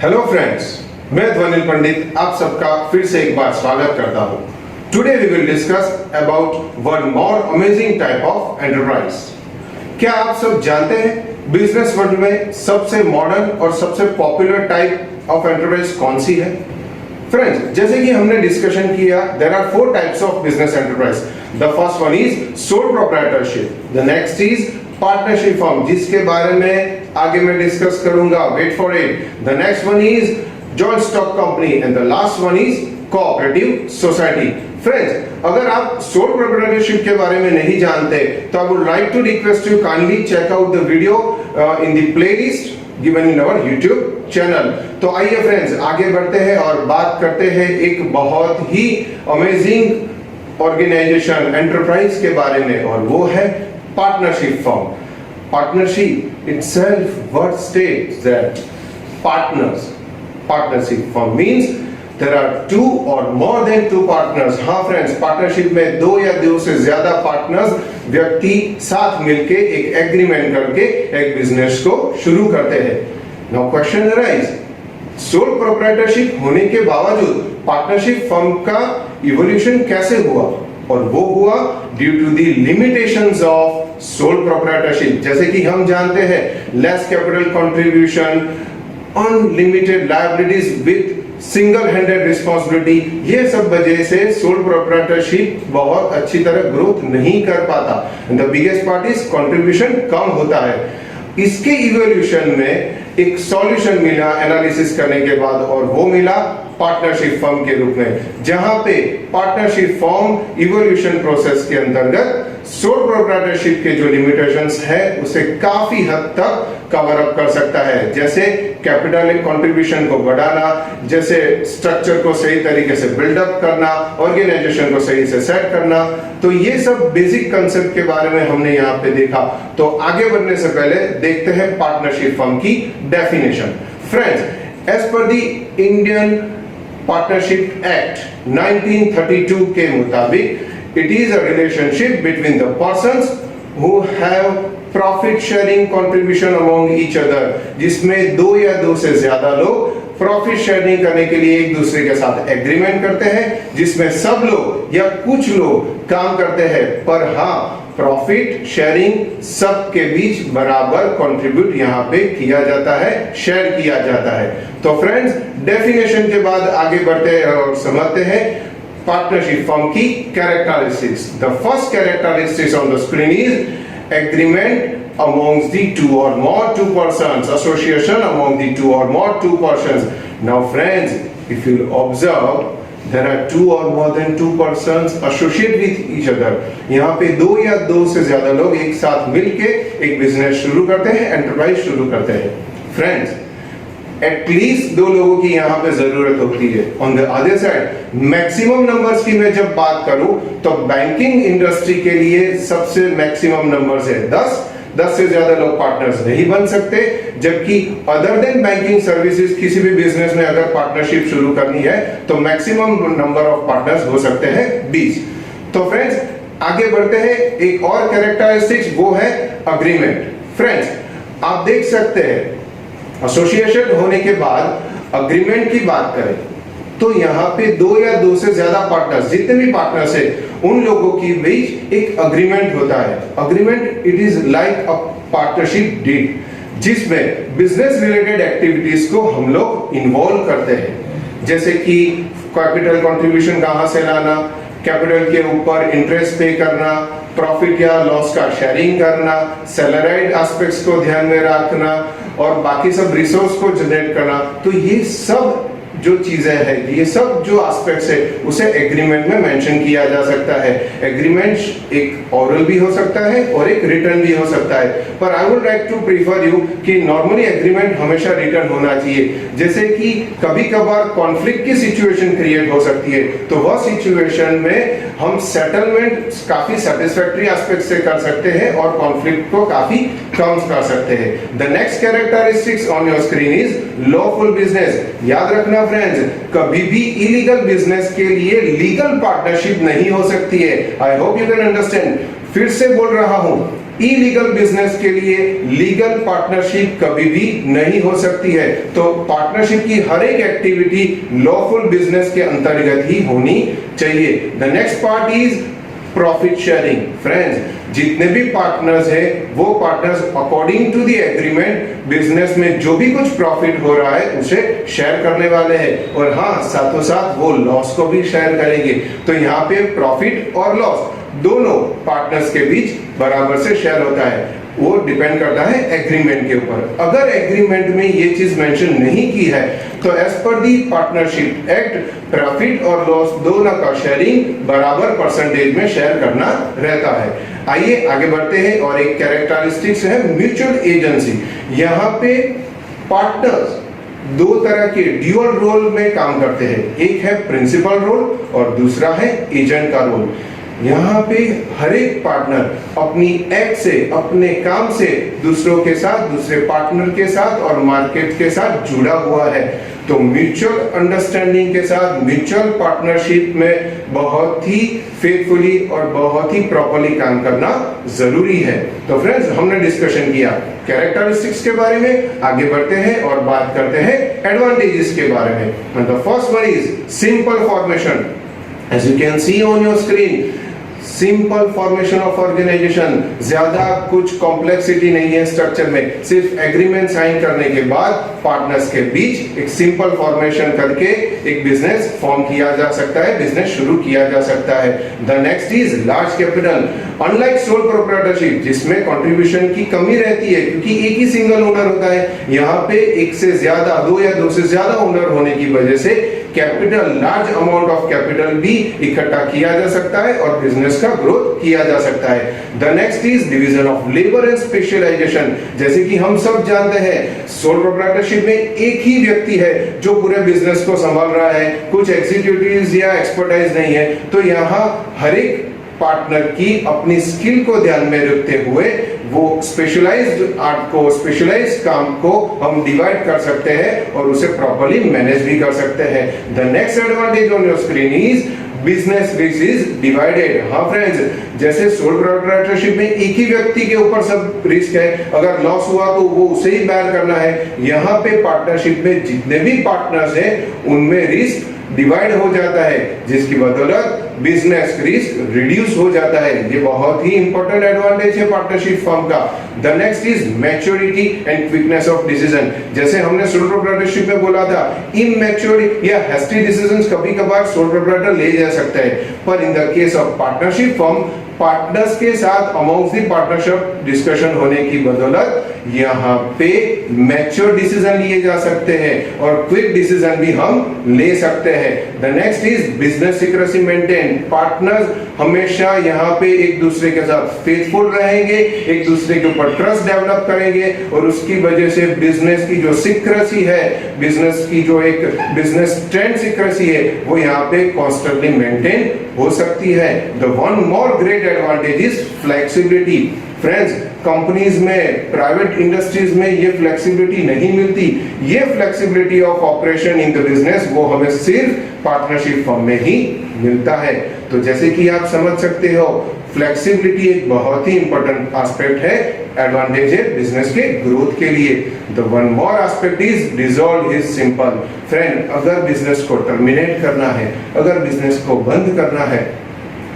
Hello friends, मैं ध्वनिल पंडित आप सबका फिर से एक बार स्वागत करता हूं। Today we will discuss about one more amazing type of enterprise. क्या आप सब जानते हैं बिजनेस वर्ल्ड में सबसे मॉडर्न और सबसे पॉपुलर टाइप ऑफ एंटरप्राइज कौन सी है? फ्रेंड्स, जैसे कि हमने डिस्कशन किया, there are 4 types of business enterprise. The first one is sole proprietorship, the next is partnership firm, जिसके बारे में आगे मैं डिस्कस करूंगा, wait for it. The next one is joint stock company and the last one is cooperative society. Friends, अगर आप sole proprietorship के बारे में नहीं जानते तो I would like to request you kindly check out the video in the playlist given in our YouTube channel. तो आइए फ्रेंड्स, आगे बढ़ते हैं और बात करते हैं एक बहुत ही अमेजिंग ऑर्गेनाइजेशन एंटरप्राइज के बारे में, और वो है partnership firm. Partnership itself, word states that partnership firm means there are 2 or more than 2 partners। हाँ फ्रेंड्स, पार्टनरशिप में 2 या 2 से ज्यादा पार्टनर्स व्यक्ति साथ मिलके एक एग्रीमेंट करके एक बिजनेस को शुरू करते हैं। Now question arise, sole proprietorship होने के बावजूद पार्टनरशिप फर्म का इवोल्यूशन कैसे हुआ? और वो हुआ due to the limitations of sole proprietorship. जैसे कि हम जानते हैं, less capital contribution, unlimited liabilities with single handed responsibility, ये सब वजह से सोल प्रोप्राइटरशिप बहुत अच्छी तरह ग्रोथ नहीं कर पाता। The biggest part is contribution कम होता है। इसके इवोल्यूशन में एक सॉल्यूशन मिला एनालिसिस करने के बाद, और वो मिला पार्टनरशिप फर्म के रूप में, जहां पे पार्टनरशिप फर्म इवोल्यूशन प्रोसेस के अंतर्गत सोल प्रोप्राइटरशिप के जो लिमिटेशंस है उसे काफी हद तक कवर अप कर सकता है। जैसे कैपिटल कंट्रीब्यूशन को बढ़ाना, जैसे स्ट्रक्चर को सही तरीके से बिल्डअप करना, ऑर्गेनाइजेशन को सही से सेट करना। तो ये सब बेसिक कंसेप्ट के बारे में हमने यहाँ पे देखा। तो आगे बढ़ने से पहले देखते हैं पार्टनरशिप फर्म की definition. Friends, as per the Indian partnership act 1932 के मुताबिक it is a relationship between the persons who have profit sharing contribution among each other, जिसमें 2 या 2 से ज्यादा लोग प्रॉफिट शेयरिंग करने के लिए एक दूसरे के साथ एग्रीमेंट करते हैं, जिसमें सब लोग या कुछ लोग काम करते हैं, पर हाँ प्रॉफिट शेयरिंग सबके बीच बराबर कंट्रीब्यूट यहाँ पे किया जाता है, शेयर किया जाता है। तो फ्रेंड्स, डेफिनेशन के बाद आगे बढ़ते हैं और समझते हैं पार्टनरशिप फर्म की characteristics. The first characteristics on the screen is agreement amongst the 2 or more 2 persons, association among the 2 or more 2 persons। Now friends, if you observe, there are 2 or more than 2 persons associate with each other। यहाँ पे 2 या 2 से ज्यादा लोग एक साथ मिलके एक बिजनेस शुरू करते हैं, एंटरप्राइज शुरू करते हैं। फ्रेंड्स, एटलीस्ट 2 लोगों की यहाँ पे जरूरत होती है। On the other side, maximum numbers की मैं जब बात करूं तो बैंकिंग इंडस्ट्री के लिए सबसे मैक्सिमम नंबर्स है 10 से ज्यादा लोग पार्टनर्स नहीं बन सकते। जबकि अदर देन बैंकिंग सर्विसेज किसी भी बिजनेस में अगर पार्टनरशिप शुरू करनी है तो मैक्सिमम नंबर ऑफ पार्टनर्स हो सकते हैं 20। तो फ्रेंड्स, आगे बढ़ते हैं। एक और कैरेक्टरिस्टिक्स वो है अग्रीमेंट। फ्रेंड्स, आप देख सकते हैं एसोसिएशन होने के बाद अग्रीमेंट की बात करें तो यहाँ पे 2 या 2 से ज्यादा पार्टनर्स, जितने भी पार्टनर्स है उन लोगों के बीच एक अग्रीमेंट होता है। Agreement it is like a partnership deed, जिसमें बिजनेस रिलेटेड एक्टिविटीज को हम लोग इन्वॉल्व करते हैं। जैसे कि कैपिटल कंट्रीब्यूशन कहाँ से लाना, कैपिटल के ऊपर इंटरेस्ट पे करना, प्रॉफिट या लॉस का शेयरिंग करना, सैलराइड एस्पेक्ट्स को ध्यान में रखना, और बाकी सब रिसोर्स को जनरेट करना। तो ये सब जो चीजें हैं, ये सब जो एस्पेक्ट्स है उसे एग्रीमेंट में मेंशन किया जा सकता है। एग्रीमेंट एक ओरल भी हो सकता है और एक रिटन भी हो सकता है, पर I would like to prefer you कि नॉर्मली एग्रीमेंट हमेशा रिटन होना चाहिए। जैसे कि कभी कभार कॉन्फ्लिक्ट की सिचुएशन क्रिएट हो सकती है, तो वह सिचुएशन में हम सेटलमेंट काफी सेटिस्फैक्टरी एस्पेक्ट से कर सकते हैं और कॉन्फ्लिक्ट को काफी कम कर सकते हैं। The next characteristics on your screen is lawful business. याद रखना फ्रेंड्स, कभी भी इलीगल बिजनेस के लिए लीगल पार्टनरशिप नहीं हो सकती है। I hope you can understand. फिर से बोल रहा हूं, इलीगल बिजनेस के लिए लीगल पार्टनरशिप कभी भी नहीं हो सकती है। तो पार्टनरशिप की हर एक एक्टिविटी लॉफुल बिजनेस के अंतर्गत ही होनी चाहिए। The next part is profit sharing. Friends, जितने भी पार्टनर्स हैं वो partners according to the agreement business में जो भी कुछ प्रॉफिट हो रहा है उसे शेयर करने वाले हैं, और हाँ, साथों साथ वो लॉस को भी शेयर करेंगे। तो यहाँ पे प्रॉफिट और लॉस दोनों पार्टनर्स के बीच बराबर से शेयर होता है। वो डिपेंड करता है एग्रीमेंट के ऊपर। अगर एग्रीमेंट में ये चीज मेंशन नहीं की है तो एज पर दी पार्टनरशिप एक्ट प्रॉफिट और लॉस दोनों का शेयरिंग बराबर परसेंटेज में शेयर करना रहता है। आइए आगे बढ़ते हैं, और एक कैरेक्टरिस्टिक्स है म्यूचुअल एजेंसी। यहाँ पे पार्टनर्स दो तरह के ड्यूअल रोल में काम करते हैं, एक है प्रिंसिपल रोल और दूसरा है एजेंट का रोल। यहाँ पे हर एक पार्टनर अपनी एक्ट से, अपने काम से दूसरों के साथ, दूसरे पार्टनर के साथ और मार्केट के साथ जुड़ा हुआ है। तो म्यूचुअल अंडरस्टैंडिंग के साथ म्यूचुअल पार्टनरशिप में बहुत ही फेथफुली और बहुत ही प्रॉपर्ली काम करना जरूरी है। तो फ्रेंड्स, हमने डिस्कशन किया कैरेक्टरिस्टिक्स के बारे में, आगे बढ़ते हैं और बात करते हैं एडवांटेजेस के बारे में। The first one is simple formation. As you can see on your screen, simple formation of organisation, ज्यादा कुछ कॉम्प्लेक्सिटी नहीं है स्ट्रक्चर में। सिर्फ एग्रीमेंट साइन करने के बाद पार्टनर्स के बीच एक सिंपल फॉर्मेशन करके एक बिजनेस फॉर्म किया जा सकता है, बिजनेस शुरू किया जा सकता है। The next is large capital. Unlike sole proprietorship जिसमें कंट्रीब्यूशन की कमी रहती है क्योंकि एक ही सिंगल ओनर होता है, यहाँ पे एक से ज्यादा, दो या दो से ज्यादा ओनर होने की वजह से capital, large amount of capital भी इकट्ठा किया जा सकता है और बिजनेस का ग्रोथ किया जा सकता है। The next is division of labour and specialisation. जैसे कि हम सब जानते हैं सोल प्रोप्राइटरशिप में एक ही व्यक्ति है जो पूरे बिजनेस को संभाल रहा है, कुछ एग्जीक्यूटिव्स या एक्सपर्टाइज नहीं है। तो यहाँ हर एक पार्टनर की अपनी स्किल को ध्यान में रखते हुए वो स्पेशलाइज्ड आर्ट को, स्पेशलाइज्ड काम को हम डिवाइड कर सकते हैं और उसे प्रॉपर्ली मैनेज भी कर सकते हैं। The next advantage on your screen is business risk is divided. हाँ फ्रेंड्स, जैसे सोल प्रोप्राइटरशिप में एक ही व्यक्ति के ऊपर सब रिस्क है, अगर लॉस हुआ तो वो उसे ही बेयर करना है। यहाँ पे पार्टनरशिप में जितने भी पार्टनर्स हैं उनमें रिस्क डिवाइड हो जाता है, जिसकी बदौलत बिजनेस रिस्क रिड्यूस हो जाता है। ये बहुत ही इंपॉर्टेंट एडवांटेज है पार्टनरशिप फर्म का। The next is maturity and quickness of decision. जैसे हमने सोल प्रोप्राइटरशिप में बोला था, इमैच्योर या हैस्टी डिसीजंस कभी कभार सोल प्रोप्राइटर ले जा सकता है, पर in the case of partnership firm partners के साथ अमाउंट दी पार्टनरशिप डिस्कशन होने की बदौलत यहाँ पे मैच्योर डिसीजन लिए जा सकते हैं और क्विक डिसीजन भी हम ले सकते हैं। The next is business secrecy maintain. Partners हमेशा यहाँ पे एक दूसरे के साथ फेथफुल रहेंगे, एक दूसरे के ऊपर ट्रस्ट डेवलप करेंगे और उसकी वजह से बिजनेस की जो सीक्रेसी है, बिजनेस की जो एक बिजनेस ट्रेंड सीक्रेसी है, वो यहाँ पे कॉन्स्टेंटली मेंटेन हो सकती है। The one more great advantage is flexibility. Friends, companies में, प्राइवेट इंडस्ट्रीज में ये फ्लेक्सिबिलिटी नहीं मिलती। ये flexibility of operation in the business वो हमें सिर्फ पार्टनरशिप फर्म में ही मिलता है। तो जैसे कि आप समझ सकते हो, फ्लेक्सिबिलिटी एक बहुत ही इंपॉर्टेंट एस्पेक्ट है, एडवांटेज है बिजनेस के ग्रोथ के लिए। The one more aspect is dissolve is simple. Friend, अगर बिजनेस को टर्मिनेट करना है, अगर बिजनेस को बंद करना है,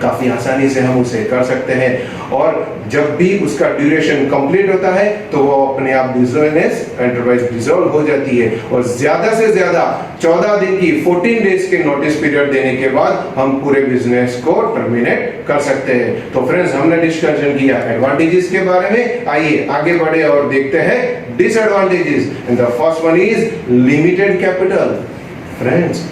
काफी आसानी से हम उसे कर सकते हैं और जब भी उसका ड्यूरेशन कंप्लीट होता है तो वो अपने आप बिजनेस एंटरप्राइज डिसॉल्व हो जाती है और ज्यादा से ज्यादा 14 दिन की 14 डेज के नोटिस पीरियड देने के बाद हम पूरे बिजनेस को टर्मिनेट कर सकते हैं। तो फ्रेंड्स, हमने डिस्कशन किया एडवांटेजेस के बारे में। आइए आगे बढ़े और देखते हैं disadvantages. And the first one is limited capital. Friends,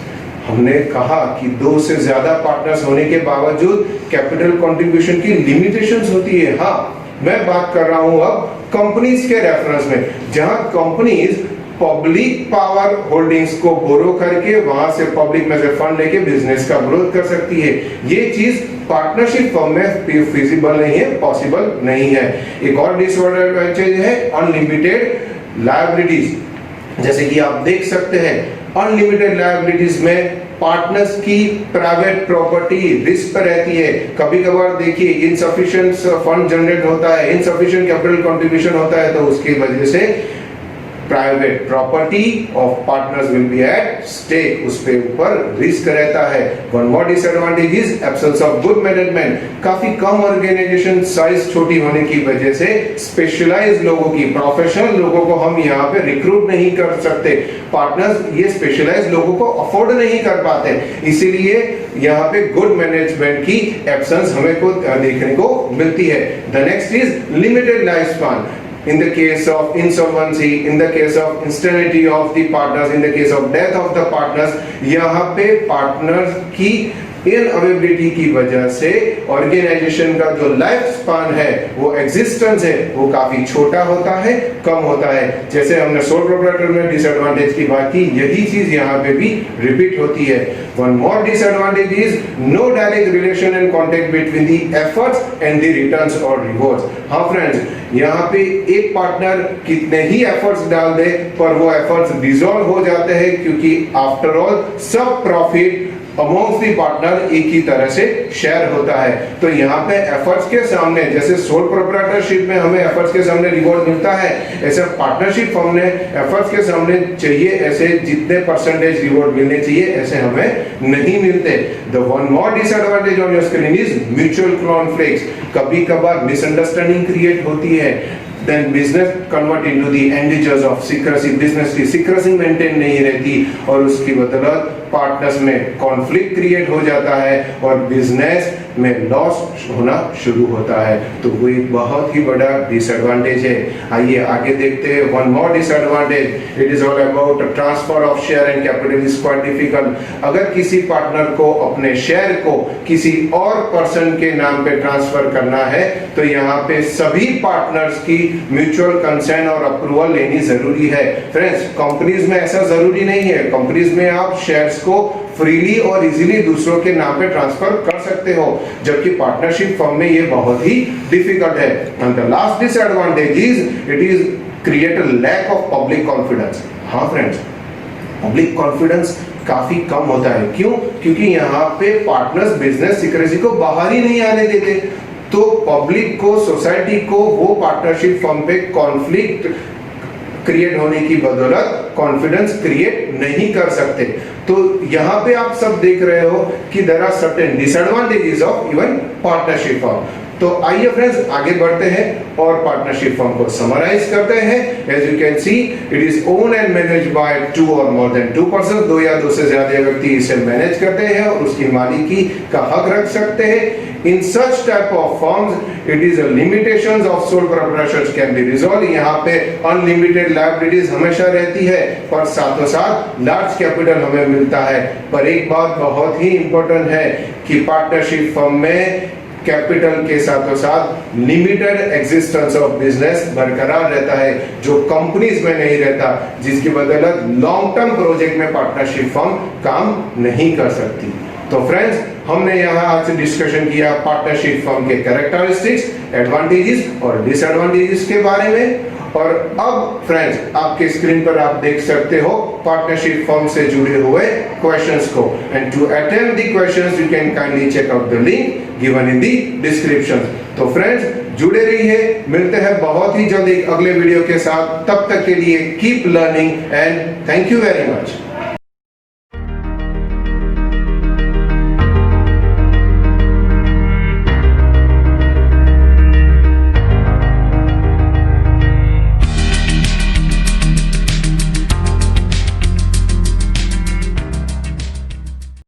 हमने कहा कि दो से ज्यादा पार्टनर्स होने के बावजूद कैपिटल कंट्रीब्यूशन की लिमिटेशंस होती है। हाँ, मैं बात कर रहा हूं अब कंपनीज के रेफरेंस में, जहां कंपनीज पब्लिक पावर होल्डिंग्स को बोरो करके वहां से पब्लिक में से फंड लेके बिजनेस का ग्रोथ कर सकती है। ये चीज पार्टनरशिप फर्म में फिजिबल नहीं है, पॉसिबल नहीं है। एक और डिसएडवांटेज है अनलिमिटेड लायबिलिटीज। जैसे कि आप देख सकते हैं, अनलिमिटेड लायबिलिटीज में पार्टनर्स की प्राइवेट प्रॉपर्टी रिस्क पर रहती है। कभी कभार देखिए इनसफिशिएंट फंड जनरेट होता है, इनसफिशिएंट कैपिटल कंट्रीब्यूशन होता है, तो उसकी वजह से private property of partners will be at stake, उस पे ऊपर रिस्क रहता है। One more disadvantage is absence of good management. काफी कम ऑर्गेनाइजेशन साइज छोटी होने की वजह से स्पेशलाइज्ड लोगों की, प्रोफेशनल लोगों को हम यहाँ पे रिक्रूट नहीं कर सकते। पार्टनर्स ये स्पेशलाइज्ड लोगों को अफोर्ड नहीं कर पाते, इसीलिए यहाँ पे गुड मैनेजमेंट की एब्सेंस हमें को देखने को मिलती है। The next is limited life span. In the case of insolvency, in the case of insanity of the partners, in the case of death of the partners, यहाँ पे पार्टनर्स की इनअवेबिलिटी की वजह से ऑर्गेनाइजेशन का जो लाइफ स्पान है, वो एग्जिस्टेंस है, वो काफी छोटा होता है, कम होता है। जैसे हमने सोल प्रोप्राइटर में डिसएडवांटेज की बात की, यही चीज यहाँ पे भी रिपीट होती है। One more disadvantage is no direct relation and contact between the efforts and the returns और रिवॉर्ड्स। हाँ फ्रेंड्स, यहाँ पे एक पार्टनर कितने ही एफर्ट्स डाल दे, पर वो एफर्ट्स डिसॉल्व हो जाते हैं, क्योंकि आफ्टर ऑल सब प्रॉफिट अमॉन्ग्स दी पार्टनर एक ही तरह से शेयर होता है। तो यहाँ पे एफर्ट्स के सामने, जैसे सोल प्रोप्राइटरशिप में हमें एफर्ट्स के सामने रिवॉर्ड मिलता है, ऐसे पार्टनरशिप हमने एफर्ट्स के सामने चाहिए ऐसे जितने परसेंटेज रिवॉर्ड मिलने चाहिए ऐसे हमें नहीं मिलते। The one more disadvantage on your screen is mutual conflicts. कभी कभार मिसअंडरस्टैंडिंग क्रिएट होती है, then business convert into the endeavors of secrecy, business की secrecy maintain नहीं रहती, और उसकी बदौलत पार्टनर्स में कॉन्फ्लिक्ट क्रिएट हो जाता है और बिजनेस में लॉस होना शुरू होता है। तो वो एक बहुत ही बड़ा डिसएडवांटेज है। आइए आगे देखते हैं one more disadvantage. It is all about transfer of share and capital is quite difficult. अगर किसी पार्टनर को अपने शेयर को किसी और पर्सन के नाम पे ट्रांसफर करना है, तो यहाँ पे सभी पार्टनर्स की म्यूचुअल कंसेंट और अप्रूवल लेनी जरूरी है। फ्रेंड्स, कंपनीज में ऐसा जरूरी नहीं है। कंपनीज में आप शेयर्स को फ्रीली और इजीली दूसरों के नाम पे ट्रांसफर कर सकते हो, जबकि पार्टनरशिप फर्म में ये बहुत ही डिफिकल्ट है। And the last disadvantage is it is create a lack of public confidence. हाँ फ्रेंड्स, पब्लिक कॉन्फिडेंस काफी कम होता है। क्यों? क्योंकि यहाँ पे पार्टनर्स बिजनेस सीक्रेसी को बाहर ही नहीं आने देते, तो पब्लिक को, सोसाइटी को वो पार्टनरशिप फर्म पे कॉन्फ्लिक्ट क्रिएट होने की बदौलत कॉन्फिडेंस क्रिएट नहीं कर सकते। तो यहाँ पे आप सब देख रहे हो कि there are certain disadvantages of even partnership firm. तो आइए फ्रेंड्स आगे बढ़ते हैं और पार्टनरशिप फर्म को समराइज करते हैं। As you can see, it is own and managed by 2 और मोर देन 2 पर्सन। 2 या 2 से ज्यादा व्यक्ति इसे मैनेज करते हैं और उसकी मालिकी का हक रख सकते हैं। In such type of firms, it is a limitations of sole proprietorship can be resolved. यहाँ पे unlimited liabilities हमेशा रहती है, पर साथों साथ large capital हमें मिलता है। पर एक बात बहुत ही important है कि पार्टनरशिप फर्म में कैपिटल के साथों साथ लिमिटेड एग्जिस्टेंस ऑफ बिजनेस बरकरार रहता है, जो कंपनीज में नहीं रहता, जिसकी बदौलत लॉन्ग टर्म प्रोजेक्ट में पार्टनरशिप फर्म काम नहीं कर सकती। तो फ्रेंड्स, हमने यहाँ आज से डिस्कशन किया पार्टनरशिप फर्म के कैरेक्टरिस्टिक्स, एडवांटेजेस और डिसएडवांटेजेस के बारे में। और अब फ्रेंड्स, आपके स्क्रीन पर आप देख सकते हो पार्टनरशिप फर्म से जुड़े हुए क्वेश्चंस को। And to attempt the questions you can kindly check out the link given in the description. तो फ्रेंड्स, जुड़े रहिए, मिलते हैं बहुत ही जल्दी अगले वीडियो के साथ। तब तक के लिए keep learning and thank you very much.